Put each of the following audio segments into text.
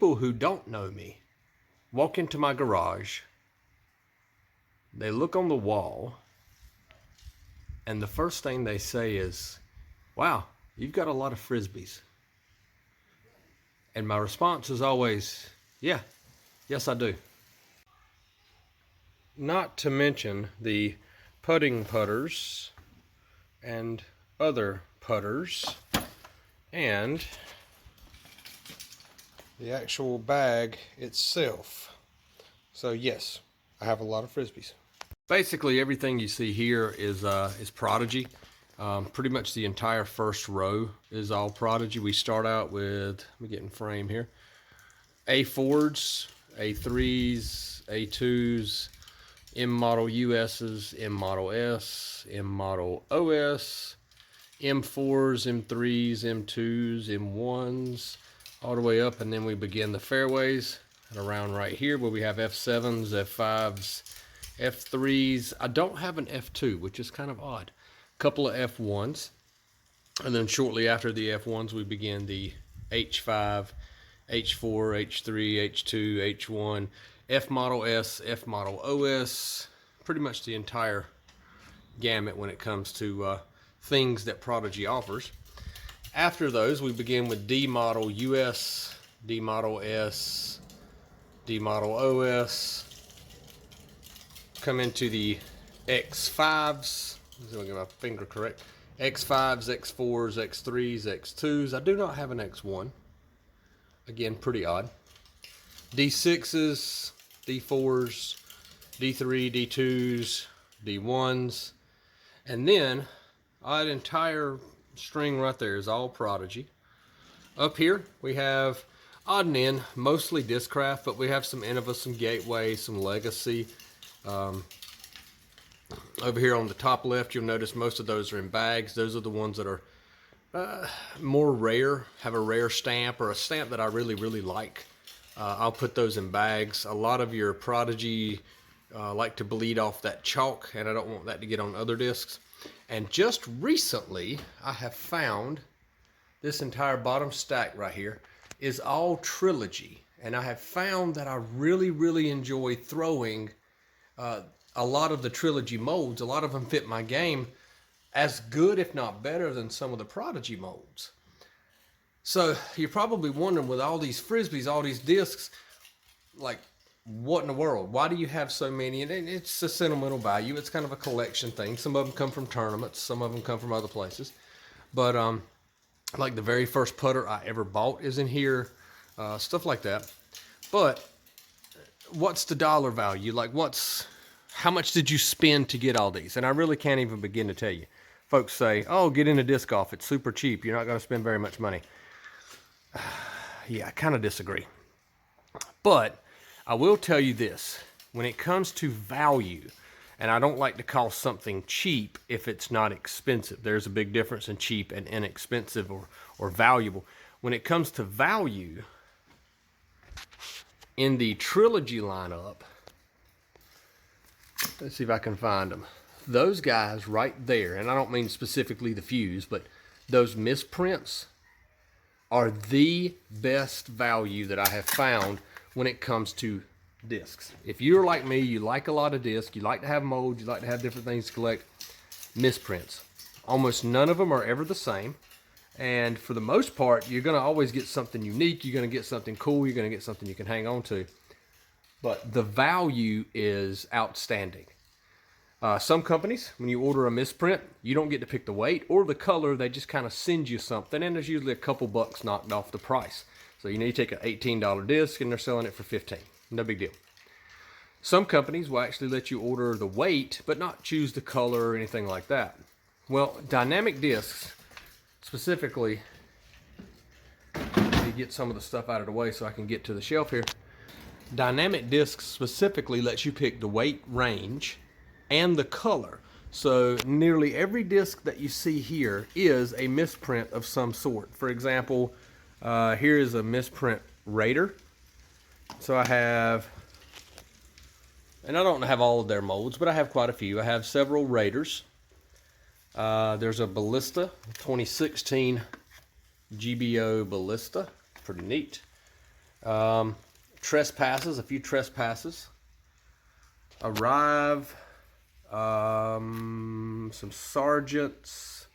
people who don't know me walk into my garage, they look on the wall, and the first thing they say is, wow, you've got a lot of Frisbees. And my response is always, yeah, yes I do. Not to mention the putting putters and other putters and the actual bag itself. So yes, I have a lot of Frisbees. Basically everything you see here is Prodigy. Pretty much the entire first row is all Prodigy. We start out with, let me get in frame here, A4s, A3s, A2s, M model USs, M model S, M model OS, M4s, M3s, M2s, M1s, all the way up, and then we begin the fairways at around right here where we have F7s, F5s, F3s. I don't have an F2, which is kind of odd. A couple of F1s, and then shortly after the F1s we begin the H5, H4, H3, H2, H1, F model S, F model OS, pretty much the entire gamut when it comes to things that Prodigy offers. After those, we begin with D model US, D model S, D model OS, come into the X5s, let me get my finger correct, X5s, X4s, X3s, X2s. I do not have an X1. Again, pretty odd. D6s, D4s, D3, D2s, D1s, and then that entire string right there is all Prodigy. Up here we have odd and end, mostly Discraft, but we have some Innova, some Gateway, some Legacy. Over here on the top left, you'll notice most of those are in bags. Those are the ones that are more rare, have a rare stamp or a stamp that I really, really like. I'll put those in bags. A lot of your Prodigy like to bleed off that chalk, and I don't want that to get on other discs. And just recently, I have found this entire bottom stack right here is all Trilogy. And I have found that I really, really enjoy throwing a lot of the Trilogy molds. A lot of them fit my game as good, if not better, than some of the Prodigy molds. So you're probably wondering, with all these Frisbees, all these discs, like, what in the world? Why do you have so many? And it's a sentimental value. It's kind of a collection thing. Some of them come from tournaments. Some of them come from other places. But like the very first putter I ever bought is in here. Stuff like that. But what's the dollar value? Like, how much did you spend to get all these? And I really can't even begin to tell you. Folks say, oh, get into disc golf. It's super cheap. You're not going to spend very much money. Yeah, I kind of disagree. But I will tell you this. When it comes to value, and I don't like to call something cheap if it's not expensive. There's a big difference in cheap and inexpensive or valuable. When it comes to value, in the Trilogy lineup, let's see if I can find them. Those guys right there, and I don't mean specifically the Fuse, but those Misprints are the best value that I have found when it comes to discs. If you're like me, you like a lot of discs, you like to have molds, you like to have different things to collect, Misprints. Almost none of them are ever the same. And for the most part, you're going to always get something unique. You're going to get something cool. You're going to get something you can hang on to. But the value is outstanding. Some companies, when you order a Misprint, you don't get to pick the weight or the color. They just kind of send you something, and there's usually a couple bucks knocked off the price. So you need to take an $18 disc, and they're selling it for $15. No big deal. Some companies will actually let you order the weight, but not choose the color or anything like that. Well, Dynamic Discs, specifically, let me get some of the stuff out of the way so I can get to the shelf here. Dynamic Discs specifically lets you pick the weight range and the color. So nearly every disc that you see here is a misprint of some sort. For example, here is a misprint Raider. So I have, and I don't have all of their molds, but I have quite a few. I have several Raiders. There's a Ballista, 2016 GBO Ballista, pretty neat. Trespasses, a few trespasses. Arrive, some sergeants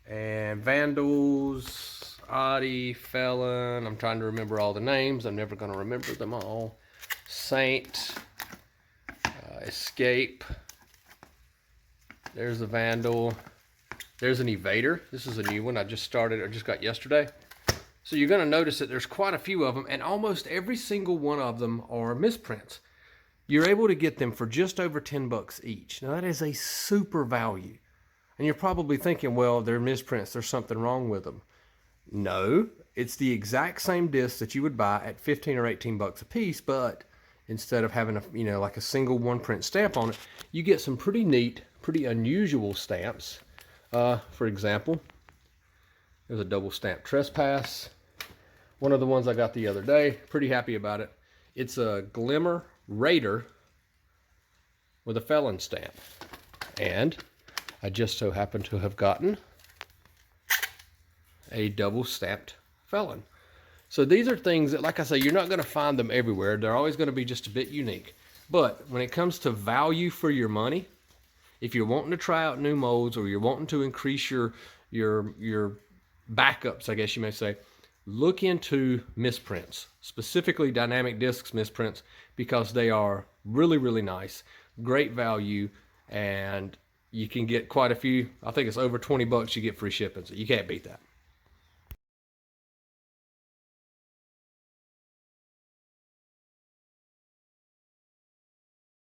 and vandals, Audi, felon. I'm trying to remember all the names. I'm never going to remember them all. Saint, escape. There's a vandal. There's an evader. This is a new one I just started or just got yesterday. So you're going to notice that there's quite a few of them, and almost every single one of them are misprints. You're able to get them for just over 10 bucks each. Now that is a super value. And you're probably thinking, well, they're misprints, there's something wrong with them. No, it's the exact same disc that you would buy at 15 or 18 bucks a piece, but instead of having a, like a single one print stamp on it, you get some pretty neat, pretty unusual stamps. For example, there's a double stamp trespass. One of the ones I got the other day, pretty happy about it. It's a Glimmer Raider with a felon stamp. And I just so happen to have gotten a double stamped felon. So these are things that, like I say, you're not going to find them everywhere. They're always going to be just a bit unique. But when it comes to value for your money, if you're wanting to try out new molds or you're wanting to increase your backups, I guess you may say, look into misprints, specifically dynamic discs misprints, because they are really, really nice, great value, and you can get quite a few. I think it's over 20 bucks you get free shipping, so you can't beat that.